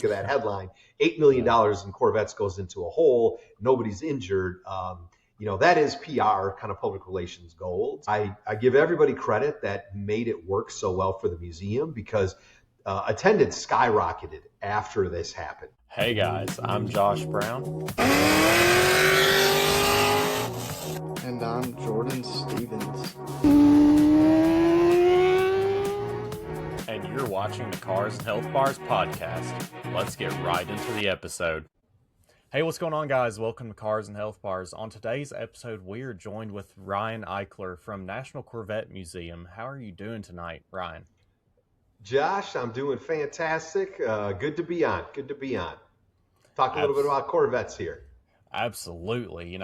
think of that headline, $8 million in Corvettes goes into a hole, nobody's injured. That is PR, kind of public relations gold. I give everybody credit that made it work so well for the museum, because attendance skyrocketed after this happened. Hey guys, I'm Josh Brown. And I'm Jordan Stevens. And you're watching the Cars and Health Bars podcast. Let's get right into the episode. Hey, what's going on, guys? Welcome to Cars and Health Bars. On today's episode, we are joined with Ryan Eichler from National Corvette Museum. How are you doing tonight, Ryan? Josh, I'm doing fantastic. Good to be on. Talk a little bit about Corvettes here. Absolutely.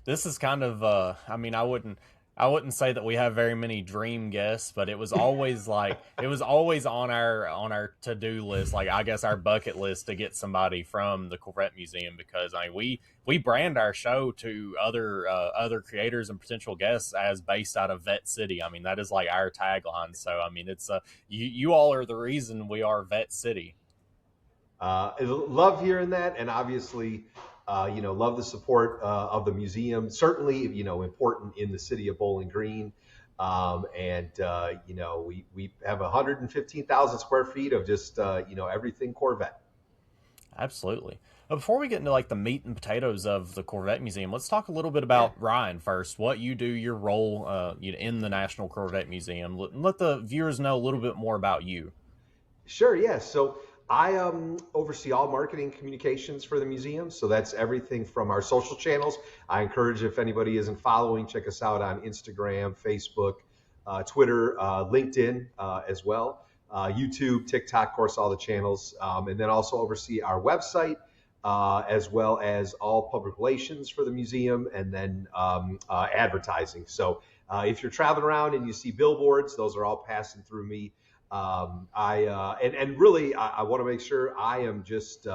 This is kind of, I wouldn't say that we have very many dream guests, but it was always on our to-do list, like I guess our bucket list, to get somebody from the Corvette Museum, because we brand our show to other creators and potential guests as based out of Vet City. That is like our tagline. So it's you all are the reason we are Vet City. Love hearing that, and obviously love the support of the museum. Certainly, important in the city of Bowling Green. We have 115,000 square feet of just, everything Corvette. Absolutely. But before we get into like the meat and potatoes of the Corvette Museum, let's talk a little bit about Ryan first. What you do, your role in the National Corvette Museum. Let the viewers know a little bit more about you. Sure, yeah. So I oversee all marketing communications for the museum. So that's everything from our social channels. I encourage, if anybody isn't following, check us out on Instagram, Facebook, Twitter, LinkedIn as well, YouTube, TikTok, of course, all the channels. And then also oversee our website, as well as all public relations for the museum, and then advertising. So if you're traveling around and you see billboards, those are all passing through me. I want to make sure I am just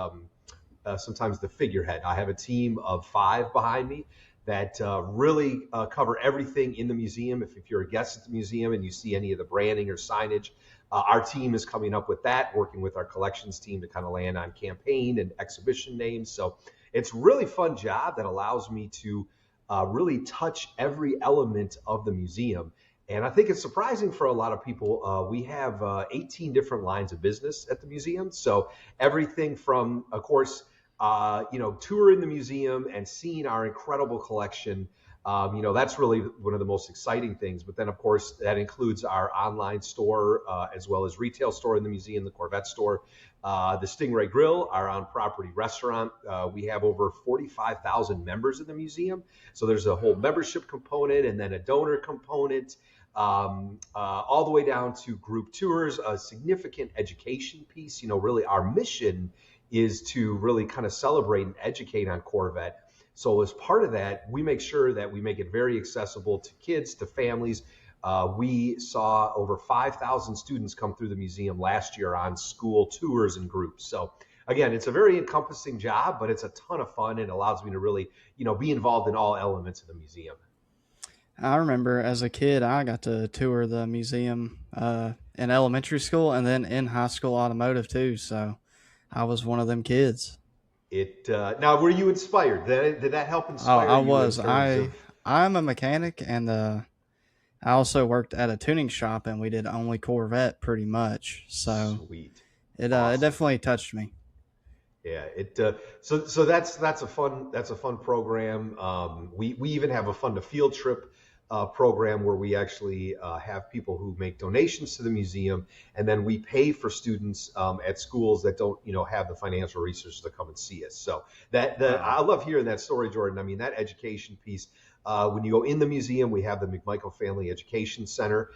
sometimes the figurehead. I have a team of 5 behind me that really cover everything in the museum. If you're a guest at the museum and you see any of the branding or signage, our team is coming up with that, working with our collections team to kind of land on campaign and exhibition names. So it's a really fun job that allows me to really touch every element of the museum. And I think it's surprising for a lot of people. We have 18 different lines of business at the museum. So everything from, of course, touring the museum and seeing our incredible collection. That's really one of the most exciting things. But then, of course, that includes our online store, as well as retail store in the museum, the Corvette store, the Stingray Grill, our on-property restaurant. We have over 45,000 members in the museum. So there's a whole membership component and then a donor component. All the way down to group tours, a significant education piece. Really our mission is to really kind of celebrate and educate on Corvette. So as part of that, we make sure that we make it very accessible to kids, to families. We saw over 5,000 students come through the museum last year on school tours and groups. So again, it's a very encompassing job, but it's a ton of fun and allows me to really, be involved in all elements of the museum. I remember as a kid, I got to tour the museum in elementary school and then in high school automotive too. So I was one of them kids. Now, were you inspired? Did that help inspire you? I was. I'm a mechanic, and I also worked at a tuning shop, and we did only Corvette pretty much. So sweet. It definitely touched me. Yeah, so that's a fun program. We even have a fun to field trip program where we actually have people who make donations to the museum, and then we pay for students at schools that don't have the financial resources to come and see us. So I love hearing that story, Jordan. That education piece. When you go in the museum, we have the McMichael Family Education Center,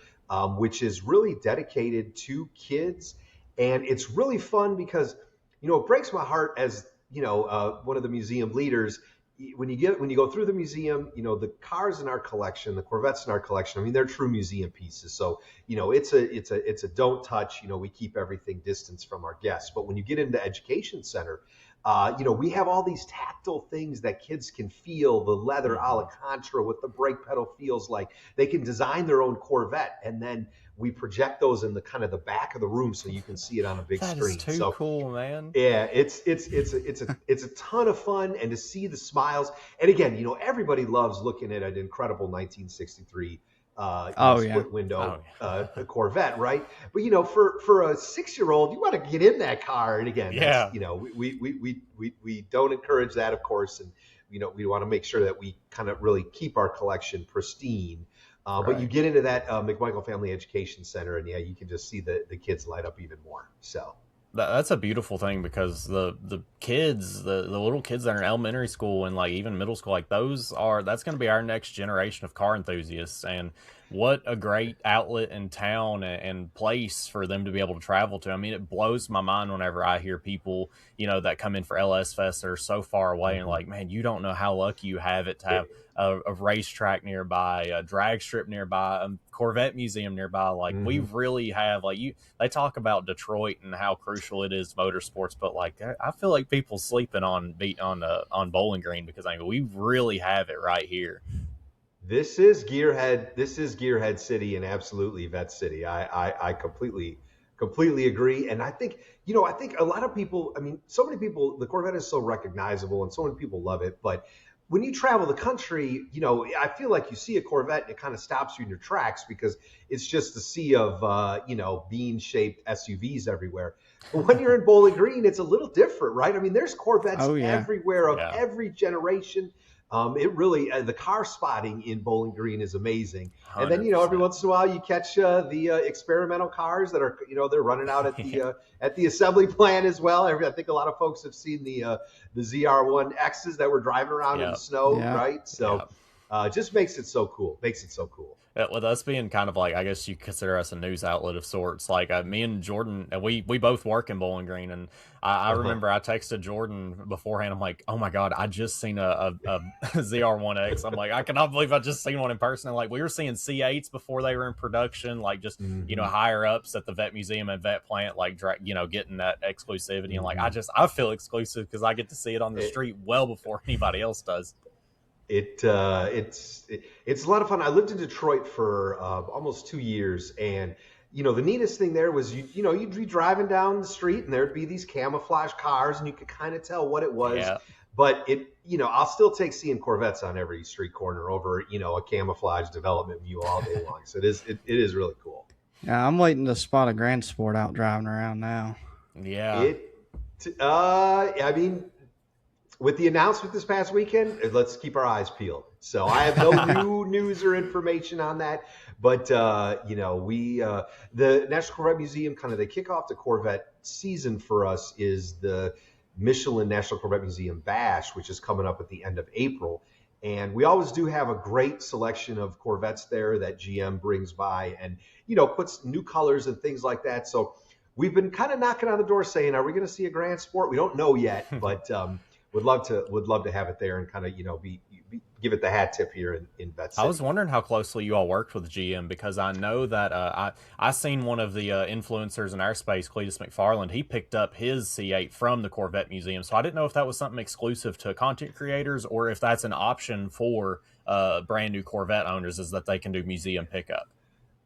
which is really dedicated to kids, and it's really fun because it breaks my heart as one of the museum leaders. When you go through the museum, the cars in our collection, the Corvettes in our collection, they're true museum pieces. So, it's a don't touch, we keep everything distance from our guests. But when you get into the education center, We have all these tactile things that kids can feel, the leather Alcantara, what the brake pedal feels like. They can design their own Corvette, and then we project those in the kind of the back of the room so you can see it on a big That screen. is too cool, man. Yeah, it's a ton of fun, and to see the smiles. And again, everybody loves looking at an incredible 1963 split window Corvette, right? But for a 6-year-old, you want to get in that car. And again, that's, we don't encourage that, of course, and we want to make sure that we kind of really keep our collection pristine. But you get into that McMichael Family Education Center, and you can just see the kids light up even more. So that's a beautiful thing, because the kids, the little kids that are in elementary school and like even middle school, like that's going to be our next generation of car enthusiasts. And what a great outlet in town and place for them to be able to travel to. I mean, it blows my mind whenever I hear people, that come in for LS Fest that are so far away, and like, man, you don't know how lucky you have it to have a racetrack nearby, a drag strip nearby, a Corvette museum nearby. Like we really have, they talk about Detroit and how crucial it is to motorsports, but like I feel like people sleeping on Bowling Green, because we really have it right here. This is Gearhead City, and absolutely Vet City. I completely agree. And I think a lot of people, so many people, the Corvette is so recognizable and so many people love it, but when you travel the country, I feel like you see a Corvette and it kind of stops you in your tracks, because it's just a sea of, bean-shaped SUVs everywhere. But when you're in Bowling Green, it's a little different, right? There's Corvettes everywhere of every generation. It really, the car spotting in Bowling Green is amazing. 100%. And then, every once in a while you catch the experimental cars that are, they're running out at the assembly plant as well. I think a lot of folks have seen the ZR1 X's that were driving around in the snow, right? So just makes it so cool. With us being kind of like, I guess you consider us a news outlet of sorts. Like me and Jordan, we both work in Bowling Green, and I remember I texted Jordan beforehand. I'm like, oh my God, I just seen a ZR1X. I'm like, I cannot believe I just seen one in person. And like, we were seeing C8s before they were in production, like just higher ups at the Vet Museum and Vet Plant, like getting that exclusivity. And like, I feel exclusive because I get to see it on the street well before anybody else does. It's a lot of fun. I lived in Detroit for almost 2 years, and the neatest thing there was you'd be driving down the street and there'd be these camouflage cars, and you could kind of tell what it was. Yeah. But I'll still take seeing Corvettes on every street corner over a camouflage development view all day long. So it is really cool. Yeah, I'm waiting to spot a Grand Sport out driving around now. Yeah. With the announcement this past weekend, let's keep our eyes peeled. So I have no new news or information on that. But, the National Corvette Museum, they kick off the Corvette season for us is the Michelin National Corvette Museum Bash, which is coming up at the end of April. And we always do have a great selection of Corvettes there that GM brings by and, puts new colors and things like that. So we've been kind of knocking on the door saying, are we going to see a Grand Sport? We don't know yet, but would love to have it there and kind of give it the hat tip here in Vet City. I was wondering how closely you all worked with GM, because I know that I seen one of the influencers in our space, Cletus McFarland. He picked up his C8 from the Corvette Museum, so I didn't know if that was something exclusive to content creators or if that's an option for brand new Corvette owners, is that they can do museum pickup.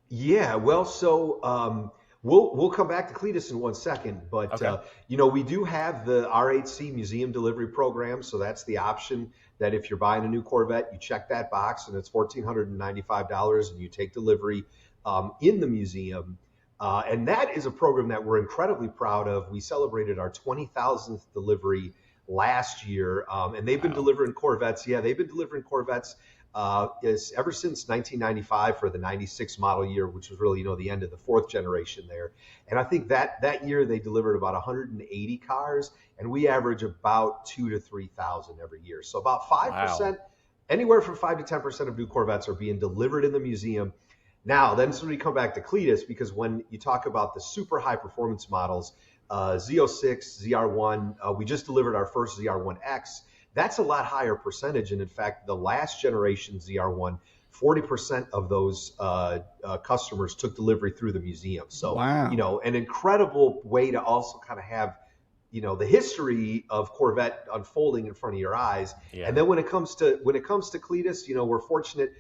Yeah, well, so. We'll come back to Cletus in 1 second, but okay. We do have the R8C museum delivery program, so that's the option that if you're buying a new Corvette, you check that box and it's $1,495 and you take delivery in the museum. And that is a program that we're incredibly proud of. We celebrated our 20,000th delivery last year, and they've been delivering Corvettes. Yeah, they've been delivering Corvettes ever since 1995 for the 96 model year, which was really, the end of the fourth generation there. And I think that year they delivered about 180 cars, and we average about 2,000 to 3,000 every year. So about 5%, anywhere from 5 to 10% of new Corvettes are being delivered in the museum. Now, then so we come back to Cletus, because when you talk about the super high performance models, Z06, ZR1, we just delivered our first ZR1X. That's a lot higher percentage. And in fact, the last generation ZR1, 40% of those customers took delivery through the museum. So, an incredible way to also kind of have, the history of Corvette unfolding in front of your eyes. Yeah. And then when it comes to Cletus, we're fortunate.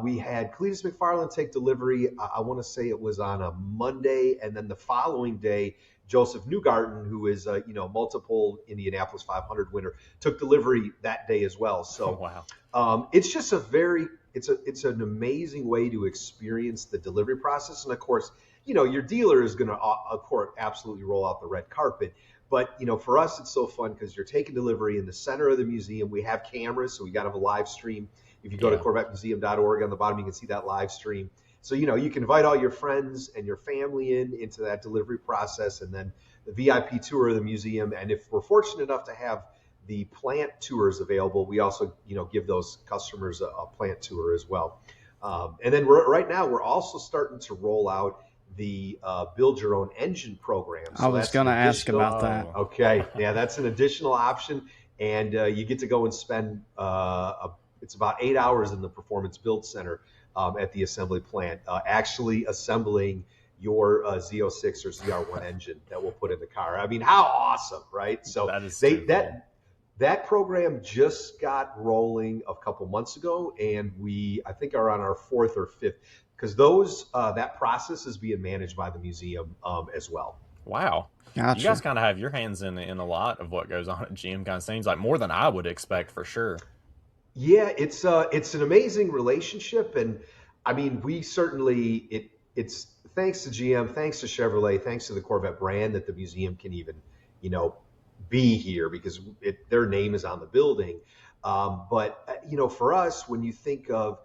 We had Cletus McFarland take delivery. I want to say it was on a Monday, and then the following day, Joseph Newgarden, who is a multiple Indianapolis 500 winner, took delivery that day as well. So wow. It's just it's an amazing way to experience the delivery process. And of course, your dealer is going to, of course, absolutely roll out the red carpet. But, for us, it's so fun because you're taking delivery in the center of the museum. We have cameras, so we got to have a live stream. If you go to CorvetteMuseum.org, on the bottom, you can see that live stream. So, you can invite all your friends and your family into that delivery process, and then the VIP tour of the museum. And if we're fortunate enough to have the plant tours available, we also, give those customers a plant tour as well. And then right now, we're also starting to roll out the build your own engine program. So I was going to ask about that. Okay. Yeah, that's an additional option. And you get to go and spend, it's about 8 hours in the Performance Build Center at the assembly plant, actually assembling your Z06 or ZR1 engine that we'll put in the car. I mean, how awesome, right? So that program just got rolling a couple months ago, and we, I think, are on our 4th or 5th, because that process is being managed by the museum as well. Wow. Gotcha. You guys kind of have your hands in a lot of what goes on at GM. Kind of seems like more than I would expect, for sure. Yeah, it's an amazing relationship, and I mean, we certainly it's thanks to GM, thanks to Chevrolet, thanks to the Corvette brand that the museum can even be here, because their name is on the building. But for us, when you think of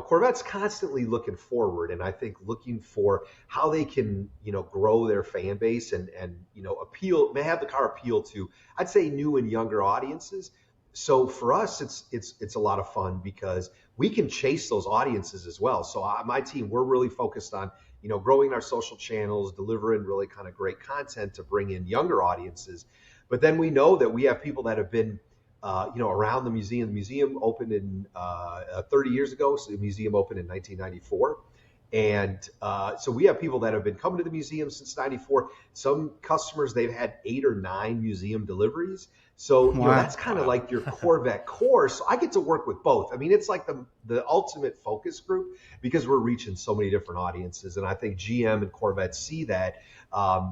Corvette's constantly looking forward, and I think looking for how they can, grow their fan base and have the car appeal to, I'd say, new and younger audiences. So for us, it's a lot of fun because we can chase those audiences as well. So my team, we're really focused on, growing our social channels, delivering really kind of great content to bring in younger audiences. But then we know that we have people that have been around the museum. The museum opened in 30 years ago. So the museum opened in 1994. And so we have people that have been coming to the museum since 94. Some customers, they've had 8 or 9 museum deliveries. So that's kind of like your Corvette core. So I get to work with both. I mean, it's like the ultimate focus group because we're reaching so many different audiences. And I think GM and Corvette see that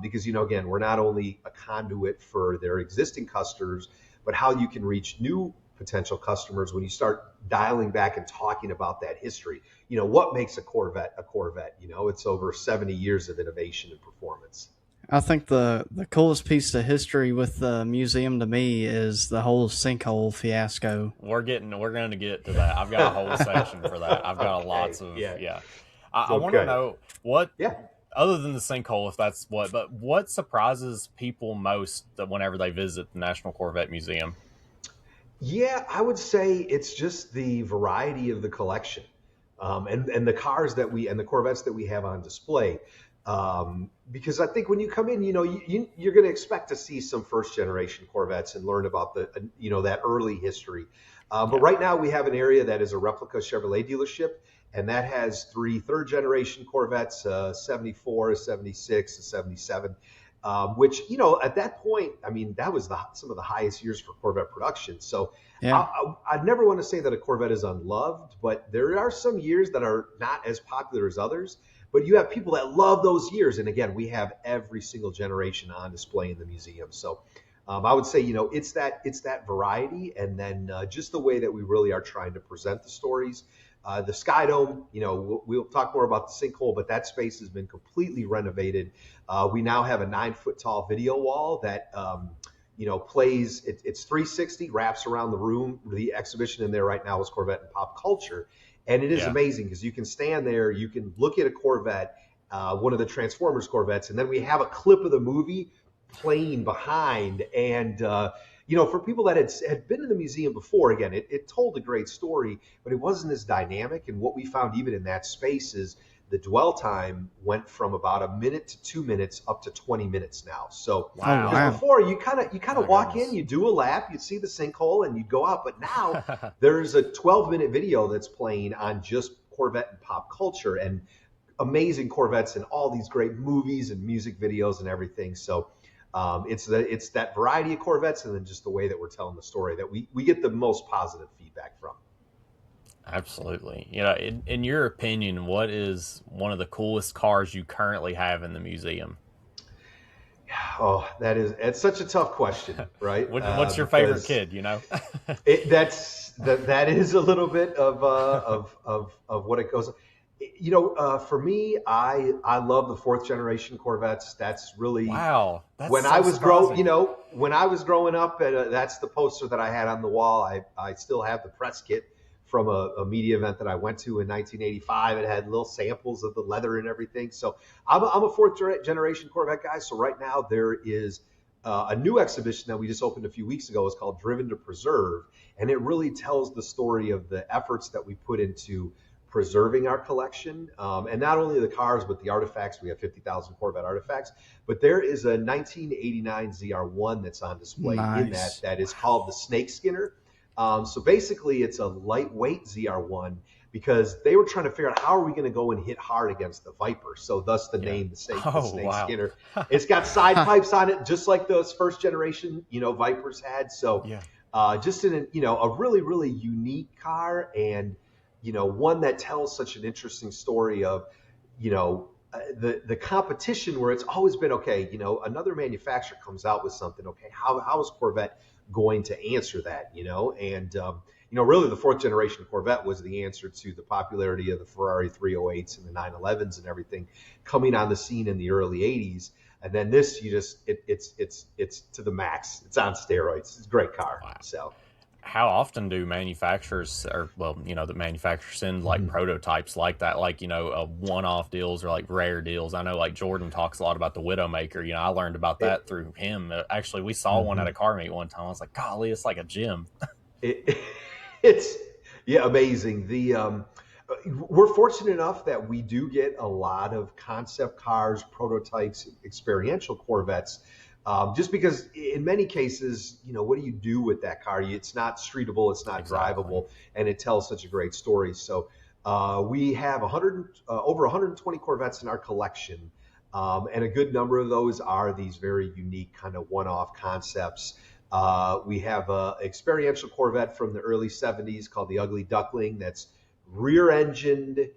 because, again, we're not only a conduit for their existing customers, but how you can reach new potential customers when you start dialing back and talking about that history. What makes a Corvette a Corvette? It's over 70 years of innovation and performance. I think the coolest piece of history with the museum to me is the whole Sinkhole fiasco. We're going to get to that. I've got a whole section for that. I've got lots of I want to know what other than the sinkhole, if that's but what surprises people most whenever they visit the National Corvette Museum? Yeah, I would say it's just the variety of the collection, and the cars and the Corvettes that we have on display. Because I think when you come in, you're going to expect to see some first generation Corvettes and learn about that early history. But right now we have an area that is a replica Chevrolet dealership, and that has 3 third generation Corvettes, 74, a 76, a 77. Which, at that point, I mean, that was some of the highest years for Corvette production. So I'd never want to say that a Corvette is unloved, but there are some years that are not as popular as others. But you have people that love those years. And again, we have every single generation on display in the museum. So I would say, it's that variety. And then just the way that we really are trying to present the stories. The Sky Dome, we'll talk more about the Sinkhole, but that space has been completely renovated. We now have a 9-foot tall video wall that, plays, it's 360, wraps around the room. The exhibition in there right now is Corvette and Pop Culture. And it is amazing because you can stand there, you can look at a Corvette, one of the Transformers Corvettes, and then we have a clip of the movie playing behind. And, for people that had been in the museum before, again, it told a great story, but it wasn't as dynamic. And what we found even in that space is the dwell time went from about a minute to 2 minutes up to 20 minutes now. So before you kind of walk in, you do a lap, you see the sinkhole, and you go out. But now there's a 12-minute video that's playing on just Corvette and Pop Culture and amazing Corvettes and all these great movies and music videos and everything. So It's that variety of Corvettes, and then just the way that we're telling the story that we get the most positive feedback from. Absolutely. In your opinion, what is one of the coolest cars you currently have in the museum? Oh, it's such a tough question, right? What's your favorite kid? That is a little bit of what it goes. For me, I love the fourth generation Corvettes. That's really wow. That's when so I was surprising. when I was growing up, and that's the poster that I had on the wall. I still have the press kit from a media event that I went to in 1985. It had little samples of the leather and everything. So I'm a fourth generation Corvette guy. So right now there is a new exhibition that we just opened a few weeks ago. It's called Driven to Preserve, and it really tells the story of the efforts that we put into preserving our collection, and not only the cars but the artifacts. We have 50,000 Corvette artifacts, but there is a 1989 ZR1 that's on display in that is called the Snake Skinner. So basically, it's a lightweight ZR1 because they were trying to figure out how are we going to go and hit hard against the Viper. So thus the name, the Snake wow. Skinner. It's got side pipes on it, just like those first generation, Vipers had. So just in a really, really unique car, and one that tells such an interesting story of, the competition, where it's always been, okay, another manufacturer comes out with something. Okay, how is Corvette going to answer that? Really the fourth generation Corvette was the answer to the popularity of the Ferrari 308s and the 911s and everything coming on the scene in the early 80s. And then this, it's to the max. It's on steroids. It's a great car. Wow. So. How often do manufacturers, the manufacturers send like prototypes like that, like, one-off deals or like rare deals? I know like Jordan talks a lot about the Widowmaker. I learned about that through him. Actually, we saw one at a car meet one time. I was like, golly, it's like a gem. It's amazing. We're fortunate enough that we do get a lot of concept cars, prototypes, experiential Corvettes. Just because in many cases, what do you do with that car? It's not streetable, it's not drivable, and it tells such a great story. So we have over 120 Corvettes in our collection, and a good number of those are these very unique kind of one-off concepts. We have an experiential Corvette from the early 70s called the Ugly Duckling that's rear-engined.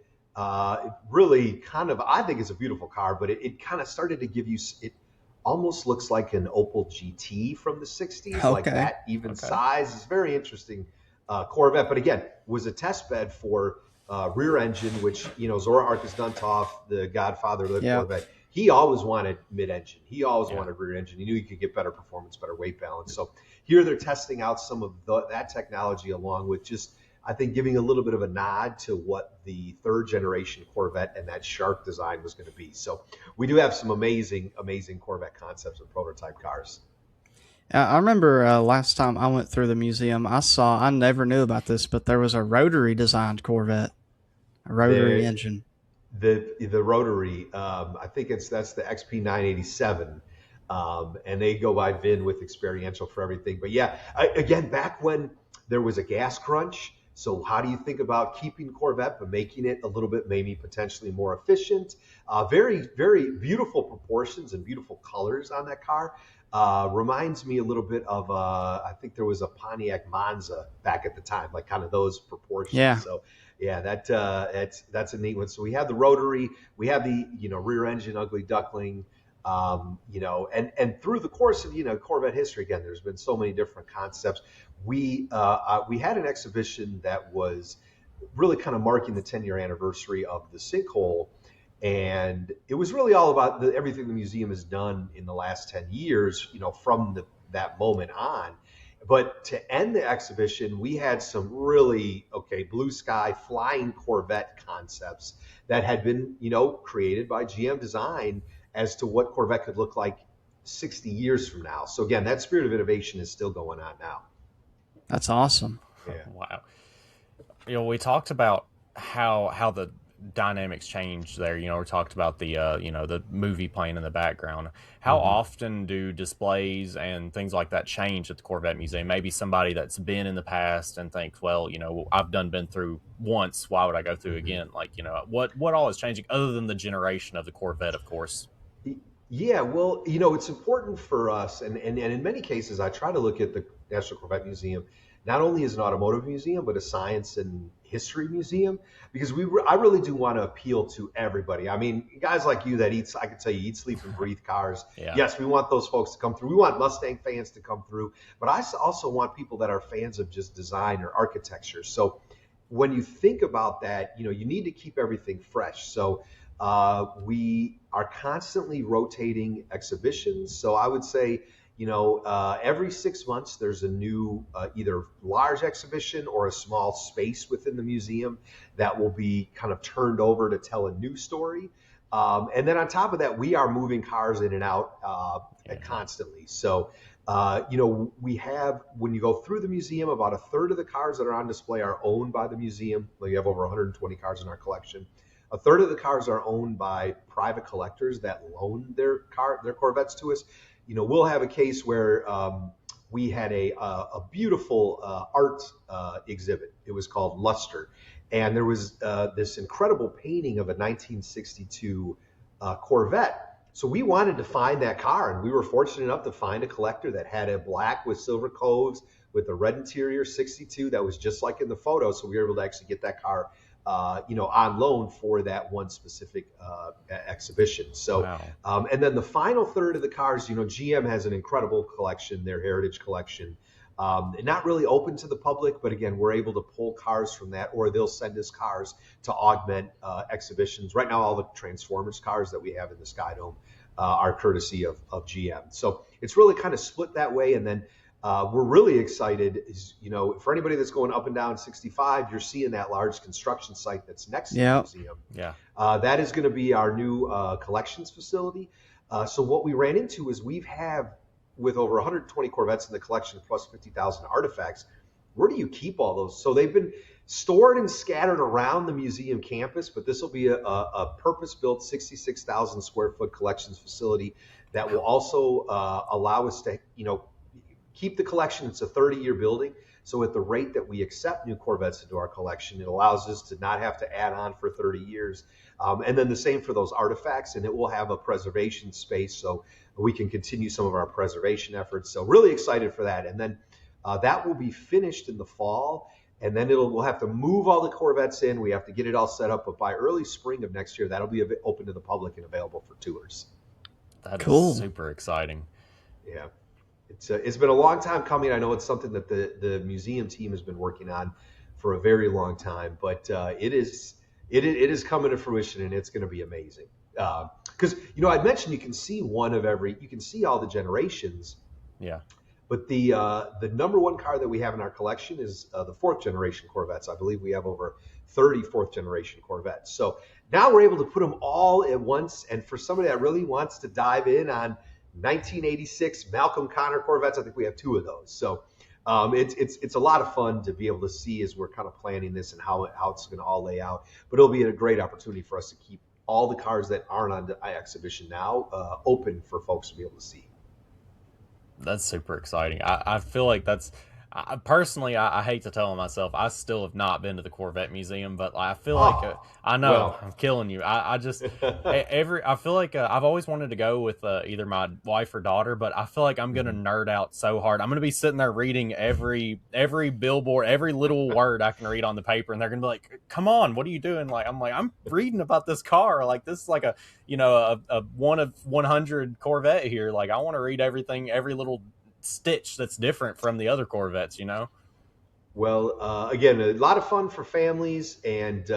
Really kind of, I think it's a beautiful car, but it kind of started to give you it. Almost looks like an Opel GT from the 60s, like that even size. It's very interesting Corvette, but again, was a test bed for rear engine, which, Zora Arkus Duntov, the godfather of the Corvette, he always wanted mid-engine. He always wanted rear engine. He knew he could get better performance, better weight balance. So here they're testing out some of that technology, along with just, I think, giving a little bit of a nod to what the third generation Corvette and that shark design was going to be. So we do have some amazing, amazing Corvette concepts and prototype cars. I remember last time I went through the museum, I never knew about this, but there was a rotary designed Corvette, a rotary engine. The rotary, I think that's the XP 987. And they go by VIN with experiential for everything. But again, back when there was a gas crunch. So how do you think about keeping Corvette but making it a little bit maybe potentially more efficient? Very, very beautiful proportions and beautiful colors on that car. Reminds me a little bit of I think there was a Pontiac Monza back at the time, like kind of those proportions. Yeah. So that's a neat one. So we have the rotary, we have the rear engine Ugly Duckling. And through the course of Corvette history, again, there's been so many different concepts. We had an exhibition that was really kind of marking the 10-year anniversary of the Sinkhole, and it was really all about everything the museum has done in the last 10 years, from that moment on. But to end the exhibition, we had some really blue sky flying Corvette concepts that had been created by GM Design as to what Corvette could look like 60 years from now. So again, that spirit of innovation is still going on now. That's awesome. Yeah. Wow. We talked about how the dynamics changed there. We talked about the the movie playing in the background. How often do displays and things like that change at the Corvette Museum? Maybe somebody that's been in the past and thinks, well, I've been through once, why would I go through again? Like, what all is changing other than the generation of the Corvette, of course? Yeah, well, it's important for us, and in many cases, I try to look at the National Corvette Museum not only as an automotive museum, but a science and history museum, because I really do want to appeal to everybody. I mean, guys like you that I can tell you eat, sleep, and breathe cars. Yeah. Yes, we want those folks to come through. We want Mustang fans to come through, but also want people that are fans of just design or architecture. So when you think about that, you need to keep everything fresh. So we are constantly rotating exhibitions. So I would say, every 6 months there's a new either large exhibition or a small space within the museum that will be kind of turned over to tell a new story. And then on top of that, we are moving cars in and out constantly. So, we have, when you go through the museum, about a third of the cars that are on display are owned by the museum. We have over 120 cars in our collection. A third of the cars are owned by private collectors that loan their Corvettes to us. We'll have a case where we had a beautiful art exhibit. It was called Luster. And there was this incredible painting of a 1962 Corvette. So we wanted to find that car, and we were fortunate enough to find a collector that had a black with silver coves with a red interior 62 that was just like in the photo. So we were able to actually get that car on loan for that one specific exhibition. So, wow. And then the final third of the cars, GM has an incredible collection, their heritage collection. Not really open to the public, but again, we're able to pull cars from that, or they'll send us cars to augment exhibitions. Right now, all the Transformers cars that we have in the Sky Dome are courtesy of GM. So it's really kind of split that way. And then we're really excited, for anybody that's going up and down 65, you're seeing that large construction site that's next to the museum. Yeah. That is going to be our new collections facility. So what we ran into is with over 120 Corvettes in the collection plus 50,000 artifacts, where do you keep all those? So they've been stored and scattered around the museum campus, but this will be a purpose-built 66,000 square foot collections facility that will also allow us to, keep the collection. It's a 30-year building. So at the rate that we accept new Corvettes into our collection, it allows us to not have to add on for 30 years. And then the same for those artifacts, and it will have a preservation space so we can continue some of our preservation efforts. So really excited for that. And then that will be finished in the fall, and then we'll have to move all the Corvettes in. We have to get it all set up, but by early spring of next year, that'll be open to the public and available for tours. That Cool. is super exciting. Yeah. It's been a long time coming. I know it's something that the museum team has been working on for a very long time, but it is coming to fruition, and it's going to be amazing. Because I'd mentioned you can see you can see all the generations. Yeah. But the number one car that we have in our collection is the fourth generation Corvettes. I believe we have over 30 fourth generation Corvettes. So now we're able to put them all at once. And for somebody that really wants to dive in on 1986 Malcolm Connor Corvettes, I think we have two of those. So it's a lot of fun to be able to see as we're kind of planning this and how it's going to all lay out. But it'll be a great opportunity for us to keep all the cars that aren't on the exhibition now open for folks to be able to see. That's super exciting. I feel like personally, I hate to tell myself, I still have not been to the Corvette Museum, but I feel like I know I'm killing you. I just I feel like I've always wanted to go with either my wife or daughter, but I feel like I'm gonna nerd out so hard. I'm gonna be sitting there reading every billboard, every little word I can read on the paper, and they're gonna be like, "Come on, what are you doing?" I'm reading about this car. Like, this is like a 1 of 100 Corvette here. Like, I want to read everything, every little stitch that's different from the other Corvettes, Well, again, a lot of fun for families, and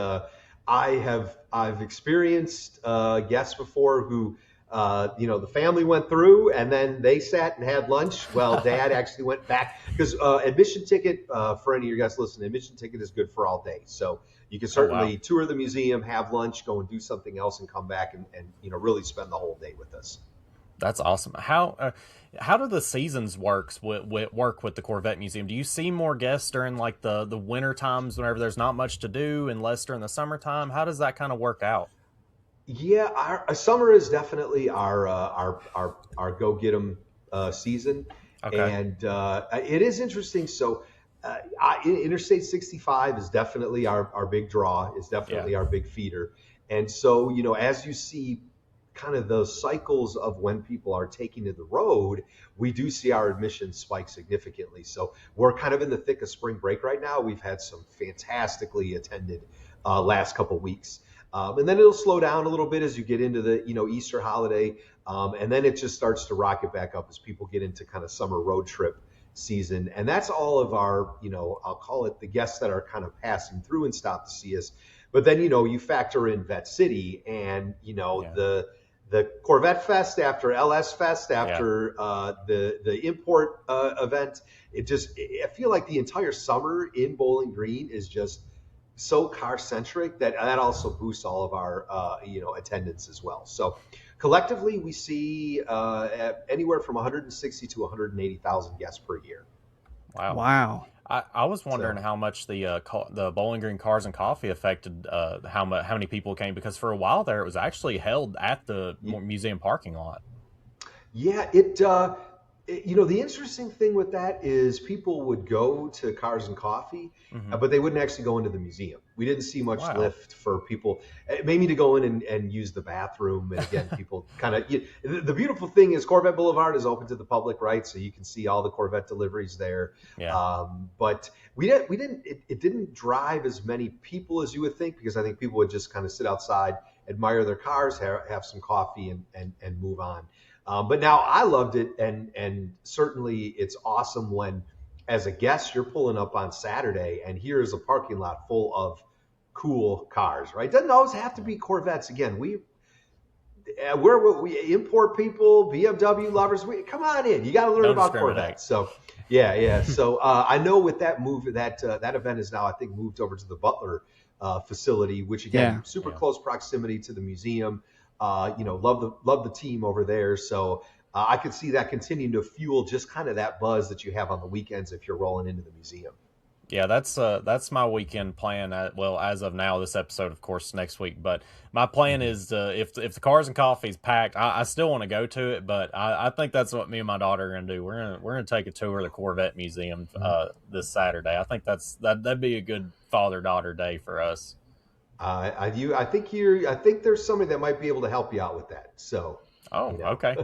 I've experienced guests before who the family went through and then they sat and had lunch. Well, Dad actually went back because admission ticket for any of your guys listening, admission ticket is good for all day. So you can certainly tour the museum, have lunch, go and do something else, and come back and really spend the whole day with us. That's awesome. How do the seasons work with the Corvette Museum? Do you see more guests during like the winter times whenever there's not much to do, and less during the summertime? How does that kind of work out? Yeah, our summer is definitely our go get 'em season, Okay. and it is interesting. So, Interstate 65 is definitely our big draw. Is definitely our big feeder, and so as you see kind of those cycles of when people are taking to the road, we do see our admissions spike significantly. So we're kind of in the thick of spring break right now. We've had some fantastically attended last couple weeks. And then it'll slow down a little bit as you get into the, Easter holiday. And then it just starts to rocket back up as people get into kind of summer road trip season. And that's all of our, I'll call it the guests that are kind of passing through and stop to see us. But then, you factor in Vet City and, the Corvette Fest after LS Fest after the import event. I feel like the entire summer in Bowling Green is just so car centric that also boosts all of our attendance as well. So collectively, we see anywhere from 160 to 180,000 guests per year. Wow. I was wondering how much the Bowling Green Cars and Coffee affected how many people came, because for a while there it was actually held at the museum parking lot. Yeah, the interesting thing with that is people would go to Cars and Coffee, but they wouldn't actually go into the museum. We didn't see much lift for people, maybe to go in and use the bathroom. And again, people kind of, the beautiful thing is Corvette Boulevard is open to the public, right? So you can see all the Corvette deliveries there. Yeah. But it didn't drive as many people as you would think, because I think people would just kind of sit outside, admire their cars, have some coffee and move on. But now I loved it, and certainly it's awesome when, as a guest, you're pulling up on Saturday and here's a parking lot full of cool cars, right? Doesn't always have to be Corvettes. Again, we import people, BMW lovers. Come on in. You got to learn about Corvettes. So yeah. So I know with that move, that event is now, I think, moved over to the Butler facility, which again, super close proximity to the museum. Love the team over there. So I could see that continuing to fuel just kind of that buzz that you have on the weekends if you're rolling into the museum. Yeah, that's my weekend plan. Well, as of now, this episode, of course, next week. But my plan is if the Cars and Coffee is packed, I still want to go to it. But I think that's what me and my daughter are going to do. We're gonna take a tour of the Corvette Museum this Saturday. I think that'd be a good father-daughter day for us. I think there's somebody that might be able to help you out with that. So. Okay.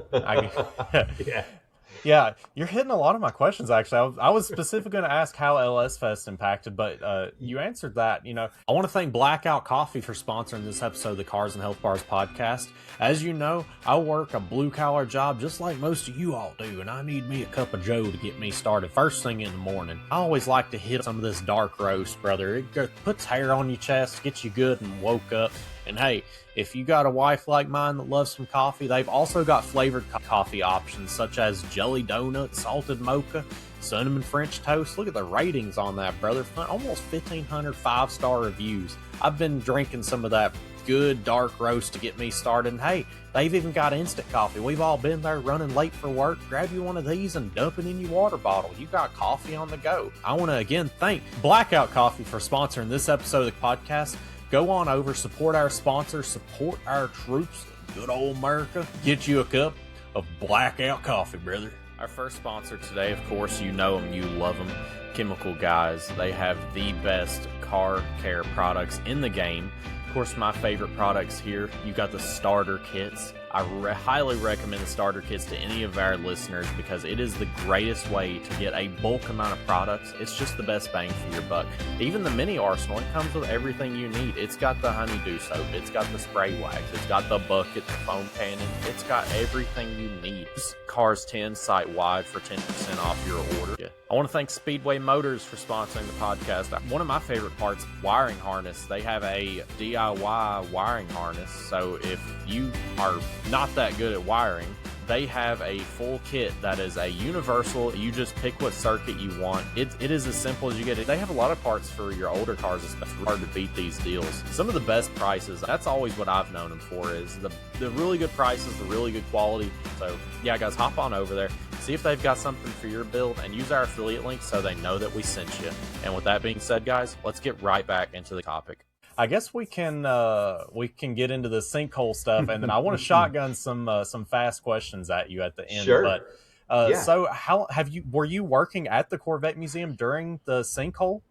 Yeah, you're hitting a lot of my questions, actually. I was specifically going to ask how LS Fest impacted, but you answered that. I want to thank Blackout Coffee for sponsoring this episode of the Cars and Health Bars podcast. As you know, I work a blue-collar job just like most of you all do, and I need me a cup of joe to get me started first thing in the morning. I always like to hit some of this dark roast, brother. It puts hair on your chest, gets you good and woke up. And hey, if you got a wife like mine that loves some coffee, they've also got flavored coffee options such as jelly donut, salted mocha, cinnamon French toast. Look at the ratings on that, brother. Almost 1,500 5-star reviews. I've been drinking some of that good dark roast to get me started. And hey, they've even got instant coffee. We've all been there running late for work. Grab you one of these and dump it in your water bottle. You got coffee on the go. I want to again thank Blackout Coffee for sponsoring this episode of the podcast. Go on over, support our sponsors, support our troops, good old America. Get you a cup of Blackout Coffee, brother. Our first sponsor today, of course, you know them, you love them, Chemical Guys. They have the best car care products in the game. Of course, my favorite products here, you got the starter kits. I highly recommend the starter kits to any of our listeners because it is the greatest way to get a bulk amount of products. It's just the best bang for your buck. Even the mini arsenal, it comes with everything you need. It's got the honeydew soap, it's got the spray wax, it's got the bucket, the foam cannon, it's got everything you need. Cars 10 site wide for 10% off your order. I want to thank Speedway Motors for sponsoring the podcast. One of my favorite parts, wiring harness. They have a DIY wiring harness. So if you are not that good at wiring, they have a full kit that is a universal. You just pick what circuit you want. It is as simple as you get it. They have a lot of parts for your older cars. It's hard to beat these deals. Some of the best prices, that's always what I've known them for, is the really good prices, the really good quality. So yeah, guys, hop on over there. See if they've got something for your build and use our affiliate link so they know that we sent you. And with that being said, guys, let's get right back into the topic. I guess we can get into the sinkhole stuff, and then I want to shotgun some fast questions at you at the end. Sure. But so how were you working at the Corvette Museum during the sinkhole?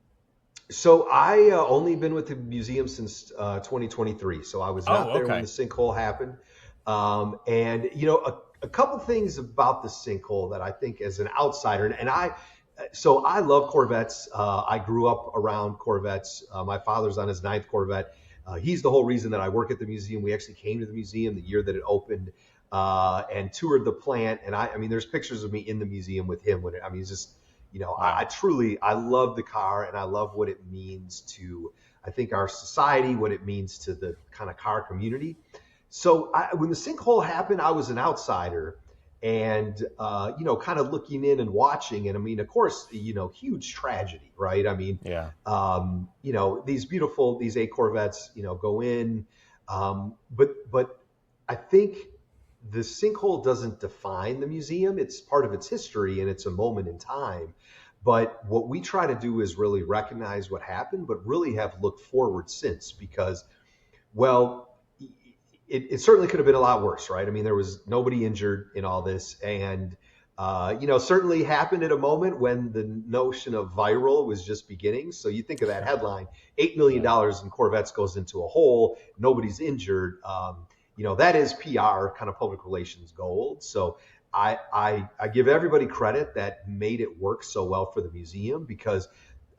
So I only been with the museum since 2023. So I was not there when the sinkhole happened. And a couple things about the Sinkhole that I think as an outsider, and I love Corvettes. I grew up around Corvettes. My father's on his ninth Corvette. He's the whole reason that I work at the museum. We actually came to the museum the year that it opened and toured the plant. And I mean, there's pictures of me in the museum with him it's just, I love the car, and I love what it means to, I think, our society, what it means to the kind of car community. So when the Sinkhole happened, I was an outsider and, kind of looking in and watching. And I mean, of course, huge tragedy, right? I mean, Yeah. These 8 Corvettes, go in. But I think the Sinkhole doesn't define the museum. It's part of its history, and it's a moment in time. But what we try to do is really recognize what happened, but really have looked forward since, because, well, it certainly could have been a lot worse, right? I mean, there was nobody injured in all this. And, certainly happened at a moment when the notion of viral was just beginning. So you think of that headline, $8 million in Corvettes goes into a hole, nobody's injured. That is PR, kind of public relations gold. So I give everybody credit that made it work so well for the museum, because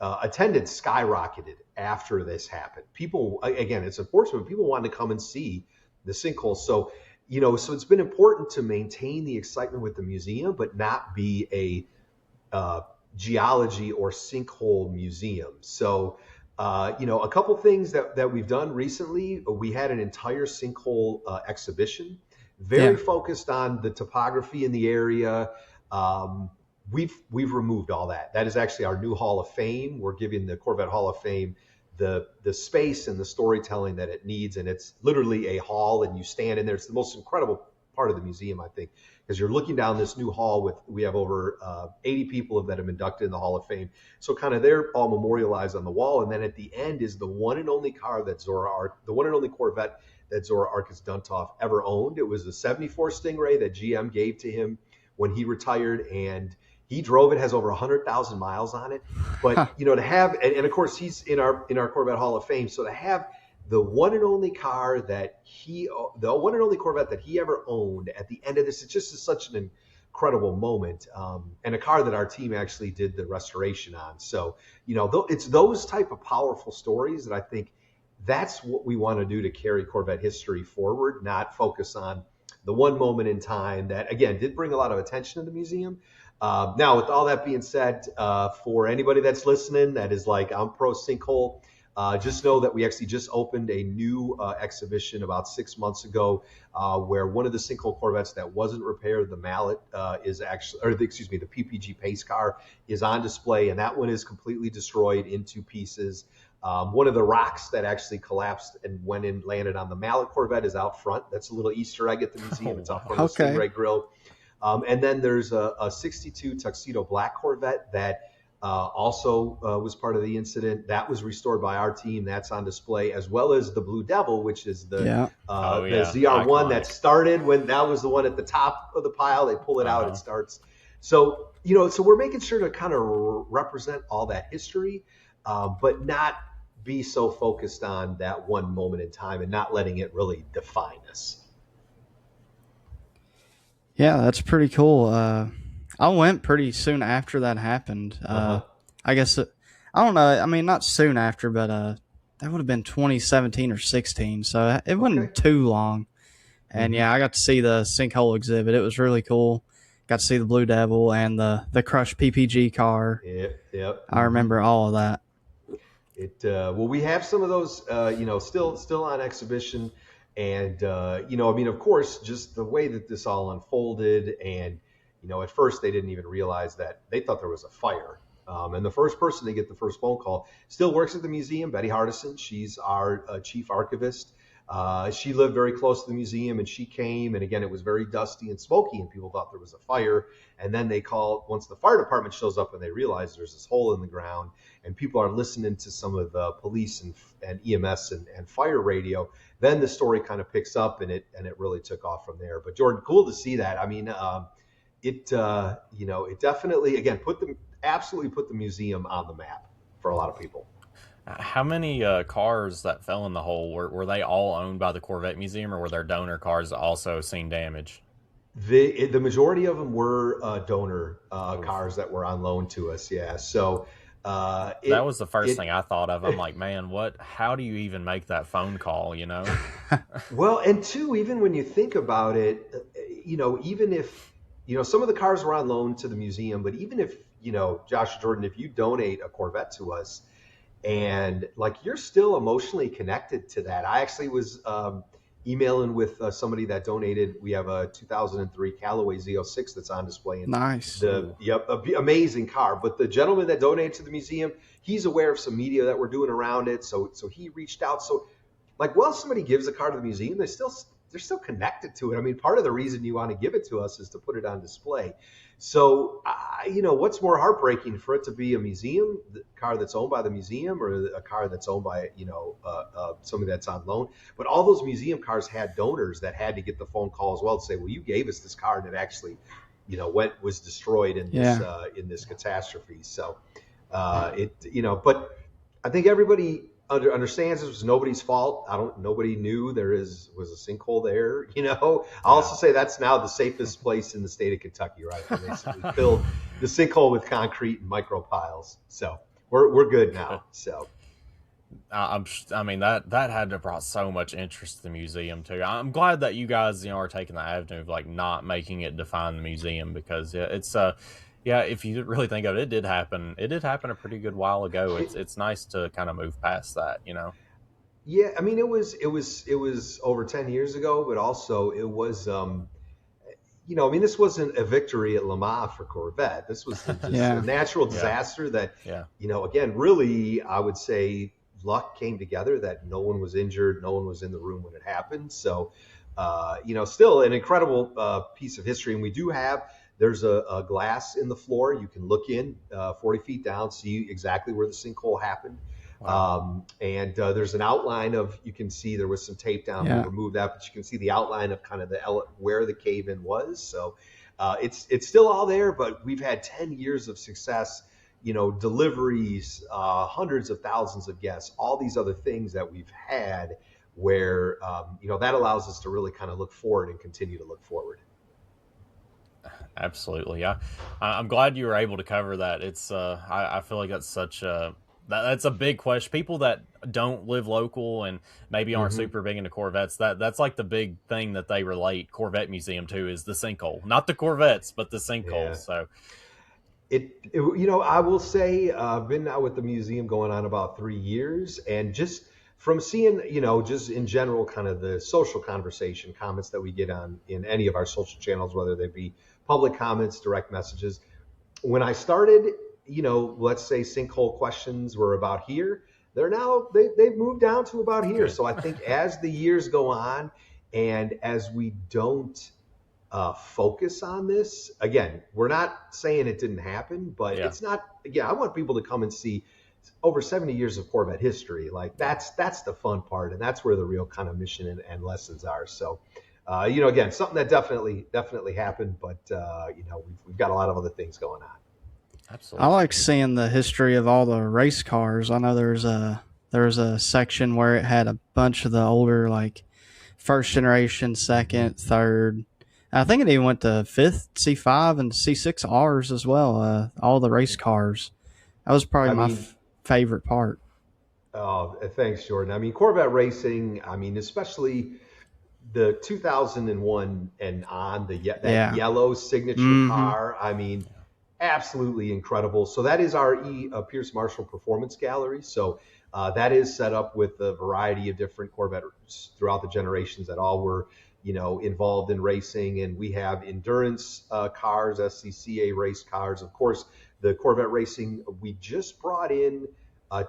attendance skyrocketed after this happened. People, again, it's unfortunate, people wanted to come and see the Sinkhole. So, so it's been important to maintain the excitement with the museum, but not be a geology or sinkhole museum. So, a couple things that we've done recently. We had an entire sinkhole exhibition, very focused on the topography in the area. We've removed all that. That is actually our new Hall of Fame. We're giving the Corvette Hall of Fame the space and the storytelling that it needs, and it's literally a hall, and you stand in there. It's the most incredible part of the museum, I think, because you're looking down this new hall we have over 80 people that have been inducted in the Hall of Fame. So kind of they're all memorialized on the wall, and then at the end is the one and only Corvette that Zora Arkus Duntov ever owned. It was a 74 Stingray that GM gave to him when he retired, and he drove it, has over 100,000 miles on it. But, to have, and of course he's in our Corvette Hall of Fame. So to have the one and only Corvette that he ever owned at the end of this, it's just such an incredible moment. And a car that our team actually did the restoration on. So, it's those type of powerful stories that I think that's what we want to do to carry Corvette history forward, not focus on the one moment in time that, again, did bring a lot of attention to the museum. Now, with all that being said, for anybody that's listening that is like, I'm pro Sinkhole, just know that we actually just opened a new exhibition about 6 months ago, where one of the Sinkhole Corvettes that wasn't repaired, the Mallet, is actually, the PPG pace car is on display, and that one is completely destroyed into pieces. One of the rocks that actually collapsed and landed on the Mallet Corvette is out front. That's a little Easter egg at the museum. It's out front of the Stingray grill. And then there's a 62 Tuxedo Black Corvette that also was part of the incident. That was restored by our team. That's on display, as well as the Blue Devil, which is the ZR1 that started when that was the one at the top of the pile. They pull it out, it starts. So, so we're making sure to kind of represent all that history, but not be so focused on that one moment in time and not letting it really define us. Yeah, that's pretty cool. I went pretty soon after that happened. I guess, I don't know. I mean, not soon after, but that would have been 2017 or 16. So it wasn't too long. And I got to see the Sinkhole exhibit. It was really cool. Got to see the Blue Devil and the crushed PPG car. Yep. I remember all of that. We have some of those, still on exhibition. And, of course, just the way that this all unfolded, and, at first they didn't even realize that they thought there was a fire. And the first person to get the first phone call still works at the museum, Betty Hardison. She's our chief archivist. She lived very close to the museum, and she came, and again, it was very dusty and smoky, and people thought there was a fire. And then they called, once the fire department shows up, and they realize there's this hole in the ground, and people are listening to some of the police and EMS and fire radio. Then the story kind of picks up, and it really took off from there. But Jordan, cool to see that. I mean, it definitely, again, absolutely put the museum on the map for a lot of people. How many cars that fell in the hole were they all owned by the Corvette Museum, or were there donor cars also seen damage? The majority of them were donor Oof. cars that were on loan to us. Yeah. So That was the first it thing I thought of. I'm like, man, what? How do you even make that phone call? well, and two, even when you think about it, even if some of the cars were on loan to the museum, but even if Josh Jordan, if you donate a Corvette to us, and like you're still emotionally connected to that. I actually was emailing with somebody that donated. We have a 2003 Callaway Z06 that's on display, and Nice. amazing car. But the gentleman that donated to the museum, he's aware of some media that we're doing around it, so he reached out. So like, well, somebody gives a car to the museum, they're still connected to it. I mean, part of the reason you want to give it to us is to put it on display. So, what's more heartbreaking, for it to be a museum the car that's owned by the museum, or a car that's owned by somebody that's on loan? But all those museum cars had donors that had to get the phone call as well to say, well, you gave us this car and it actually, was destroyed in this catastrophe. So, but I think everybody understands this was nobody's fault. Nobody knew was a sinkhole there. I'll also say that's now the safest place in the state of Kentucky, right? They basically filled the sinkhole with concrete and micro piles. So we're good now. So I mean, that had to brought so much interest to the museum too. I'm glad that you guys, are taking the avenue of like not making it define the museum, because it's yeah, if you really think of it, it did happen. It did happen a pretty good while ago. It's nice to kind of move past that. Yeah, I mean, it was over 10 years ago, but also it was I mean, this wasn't a victory at Le Mans for Corvette. This was just a natural disaster that, Yeah. Again, really, I would say luck came together that no one was injured, no one was in the room when it happened. So, still an incredible piece of history. And there's a glass in the floor. You can look in 40 feet down, see exactly where the sinkhole happened. Wow. And there's an outline you can see there was some tape down. We removed that, but you can see the outline of kind of where the cave-in was. So it's still all there, but we've had 10 years of success, deliveries, hundreds of thousands of guests, all these other things that we've had where, that allows us to really kind of look forward and continue to look forward. Absolutely. I'm glad you were able to cover that. It's I feel like that's a big question. People that don't live local and maybe aren't super big into Corvettes, that's like the big thing that they relate Corvette Museum to is the sinkhole, not the Corvettes, but the sinkhole. Yeah. So I will say I've been now with the museum going on about 3 years, and just from seeing, just in general, kind of the social conversation comments that we get in any of our social channels, whether they be public comments, direct messages. When I started, let's say sinkhole questions were about here. They've moved down to about here. Good. So I think as the years go on, and as we don't focus on this, again, we're not saying it didn't happen, but it's not. Again, I want people to come and see over 70 years of Corvette history. Like that's the fun part, and that's where the real kind of mission and lessons are. So, again, something that definitely happened, but we've got a lot of other things going on. Absolutely. I like seeing the history of all the race cars. I know there's a section where it had a bunch of the older, like, first generation, second, third. I think it even went to fifth C5 and C6Rs as well. All the race cars. That was probably my favorite part. Oh, thanks, Jordan. I mean, Corvette racing. I mean, especially the 2001 and on that yellow signature car. I mean, absolutely incredible. So that is our Pierce Marshall Performance Gallery. So that is set up with a variety of different Corvettes throughout the generations that all were, involved in racing. And we have endurance cars, SCCA race cars. Of course, the Corvette racing, we just brought in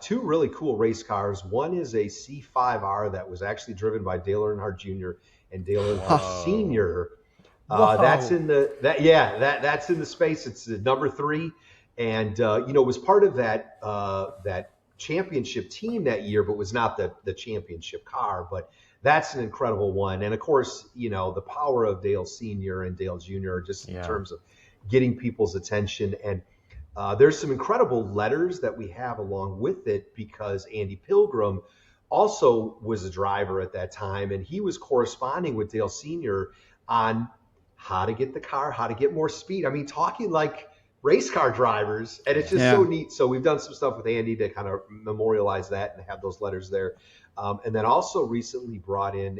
two really cool race cars. One is a C5R that was actually driven by Dale Earnhardt Jr. and Dale Earnhardt Sr. That's in that's in the space. It's the number 3, and was part of that championship team that year, but was not the championship car. But that's an incredible one. And of course, the power of Dale Sr. and Dale Jr. just in terms of getting people's attention. And there's some incredible letters that we have along with it because Andy Pilgrim also was a driver at that time, and he was corresponding with Dale Sr. on how to get the car, how to get more speed. I mean, talking like race car drivers, and it's just so neat. So we've done some stuff with Andy to kind of memorialize that and have those letters there. And then also recently brought in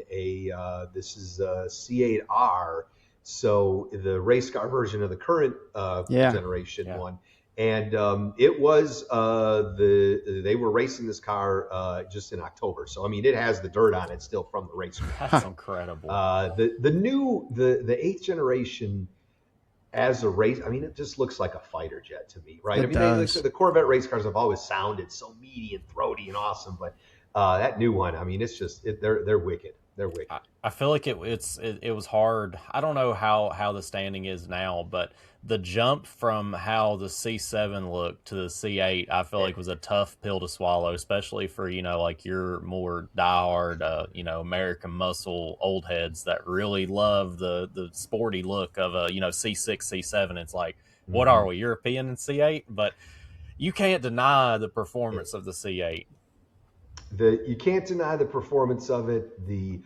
this is a C8R, so the race car version of the current generation one. And it was they were racing this car just in October. So I mean, it has the dirt on it still from the race. That's incredible. The eighth generation as a race, I mean, it just looks like a fighter jet to me, right? The Corvette race cars have always sounded so meaty and throaty and awesome, but that new one, I mean, it's just they're wicked. They're wicked. I feel like it was hard. I don't know how the standing is now, but the jump from how the C7 looked to the C8, I feel like was a tough pill to swallow, especially for, like your more diehard, American muscle old heads that really love the sporty look of a, C6, C7. It's like, what are we, European in C8? But you can't deny the performance of the C8. You can't deny the performance of it. The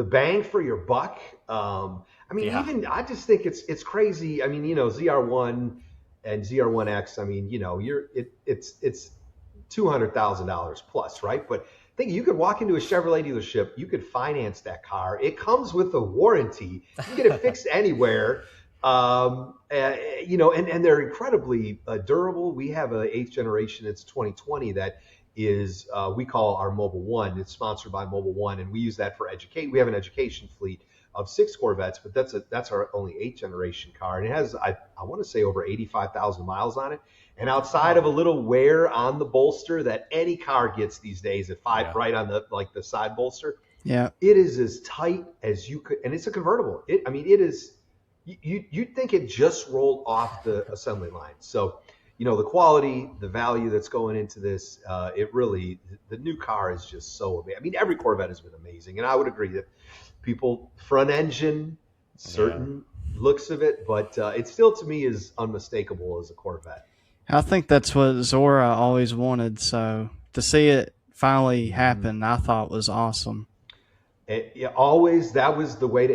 bang for your buck. I mean, even I just think it's crazy. I mean, ZR1 and ZR1X. I mean, it's $200,000 plus, right? But think you could walk into a Chevrolet dealership, you could finance that car. It comes with a warranty. You get it fixed anywhere. And they're incredibly durable. We have a 8th generation. It's 2020 that is we call our Mobile One. It's sponsored by Mobile One, and we use that for educate. We have an education fleet of 6 Corvettes, but that's our only 8th generation car, and it has I want to say over 85,000 miles on it. And outside of a little wear on the bolster that any car gets these days at 5 right on the side bolster, it is as tight as you could, and it's a convertible. It is. You'd think it just rolled off the assembly line. So. The quality, the value that's going into this, the new car is just so amazing. I mean, every Corvette has been amazing, and I would agree that people, front engine, certain looks of it, but it still, to me, is unmistakable as a Corvette. I think that's what Zora always wanted, so to see it finally happen, I thought was awesome. That was the way to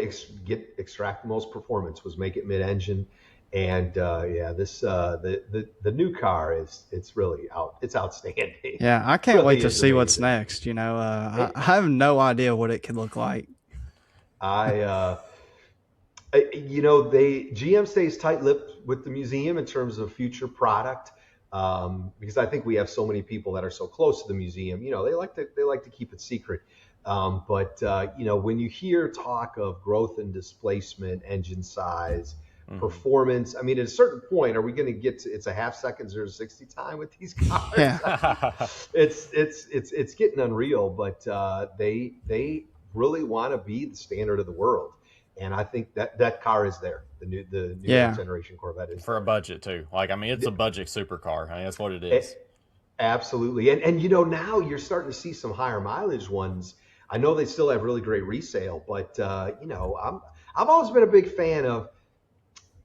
extract the most performance, was make it mid-engine. And this the new car it's really it's outstanding. Yeah, I can't wait to see what's next. I have no idea what it could look like. GM stays tight-lipped with the museum in terms of future product, because I think we have so many people that are so close to the museum. They like to keep it secret. But when you hear talk of growth and displacement, engine size, performance. I mean, at a certain point, are we going to get to it's a half second 0 to 60 time with these cars? Yeah. It's getting unreal, but they really want to be the standard of the world, and I think that car is there. The new generation Corvette is for there. A budget too. It's a budget supercar. That's what it is. Absolutely, and now you're starting to see some higher mileage ones. I know they still have really great resale, but I've always been a big fan of.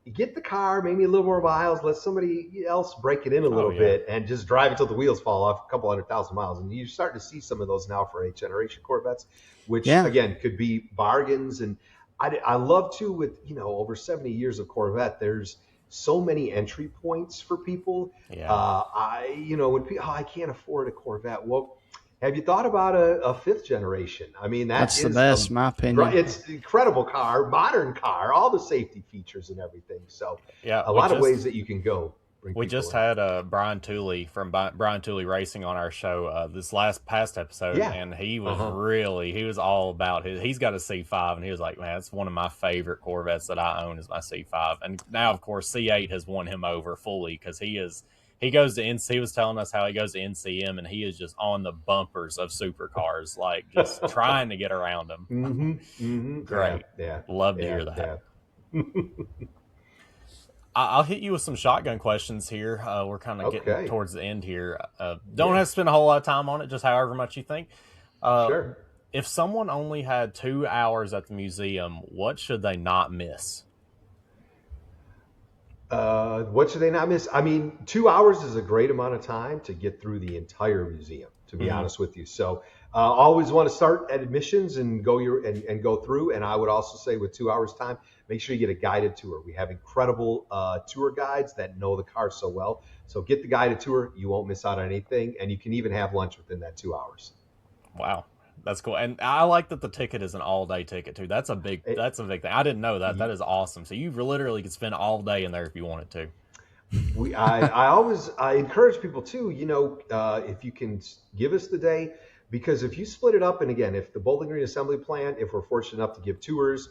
You get the car, maybe a little more miles, let somebody else break it in a little bit, and just drive it till the wheels fall off, a couple 100,000 miles. And you're starting to see some of those now for 8th generation Corvettes, which again could be bargains. And I love too with over 70 years of Corvette, there's so many entry points for people. Yeah. When people, I can't afford a Corvette. Well, have you thought about a 5th generation? I mean, that's the best, in my opinion. It's an incredible car, modern car, all the safety features and everything. So a lot of ways that you can go. We just had Brian Tooley from Brian Tooley Racing on our show this past episode, and he was he was all about he's got a C5, and he was like, man, it's one of my favorite Corvettes that I own is my C5. And now, of course, C8 has won him over fully because he goes to he was telling us how he goes to NCM, and he is just on the bumpers of supercars, just trying to get around them. Great. Love to hear that. I'll hit you with some shotgun questions here. We're kind of getting towards the end here. Don't have to spend a whole lot of time on it, just however much you think. Sure. If someone only had 2 hours at the museum, what should they not miss? What should they not miss? I mean, 2 hours is a great amount of time to get through the entire museum, to be honest with you. So always want to start at admissions and and go through. And I would also say with 2 hours time, make sure you get a guided tour. We have incredible tour guides that know the car so well. So get the guided tour. You won't miss out on anything. And you can even have lunch within that 2 hours. Wow. That's cool. And I like that the ticket is an all-day ticket too. That's a big thing. I didn't know that. That is awesome. So you literally could spend all day in there if you wanted to. I encourage people too, if you can give us the day, because if you split it up, and again, if the Bowling Green Assembly Plant, if we're fortunate enough to give tours,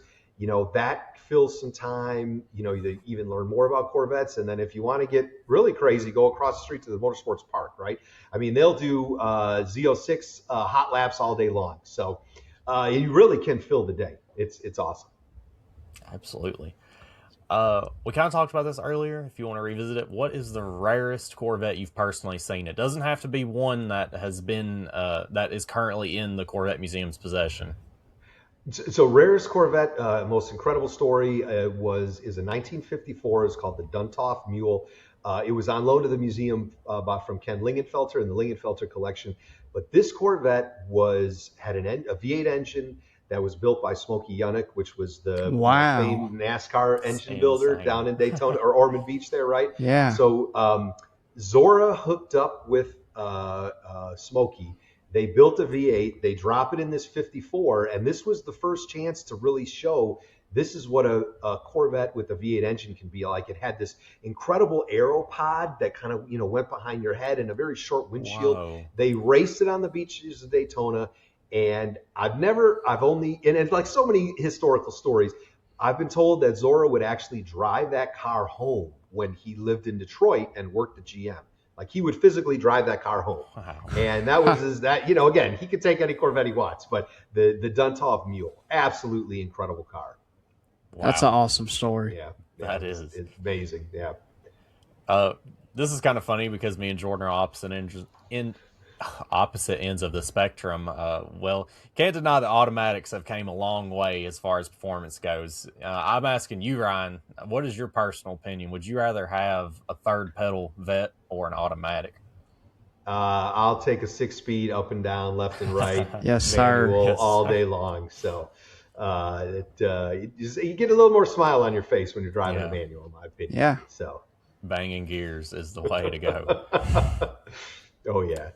that fills some time, you even learn more about Corvettes. And then if you want to get really crazy, go across the street to the Motorsports Park, right? I mean, they'll do Z06 hot laps all day long. So you really can fill the day. It's awesome. Absolutely. We kind of talked about this earlier. If you want to revisit it, what is the rarest Corvette you've personally seen? It doesn't have to be one that has been that is currently in the Corvette Museum's possession. So rarest Corvette, most incredible story is a 1954. It's called the Duntov Mule. It was on loan to the museum from Ken Lingenfelter in the Lingenfelter collection. But this Corvette had a V8 engine that was built by Smokey Yunick, which was the famed NASCAR engine builder down in Daytona or Ormond Beach there, right? Yeah. So Zora hooked up with Smokey. They built a V8, they drop it in this 54, and this was the first chance to really show this is what a Corvette with a V8 engine can be like. It had this incredible aero pod that kind of, went behind your head and a very short windshield. Whoa. They raced it on the beaches of Daytona, and and like so many historical stories, I've been told that Zora would actually drive that car home when he lived in Detroit and worked at GM. Like he would physically drive that car home. Wow. And that was again, he could take any Corvette he wants, but the Duntov Mule, absolutely incredible car. Wow. That's an awesome story. Yeah. That it's is. It's amazing. Yeah. This is kind of funny because me and Jordan are opposite ends of the spectrum. Can't deny that automatics have came a long way as far as performance goes. I'm asking you, Ryan, what is your personal opinion? Would you rather have a third pedal Vet or an automatic? I'll take a 6-speed up and down, left and right. Yes, sir. All day long. So you get a little more smile on your face when you're driving a manual, in my opinion. Yeah. So banging gears is the way to go. Oh yeah.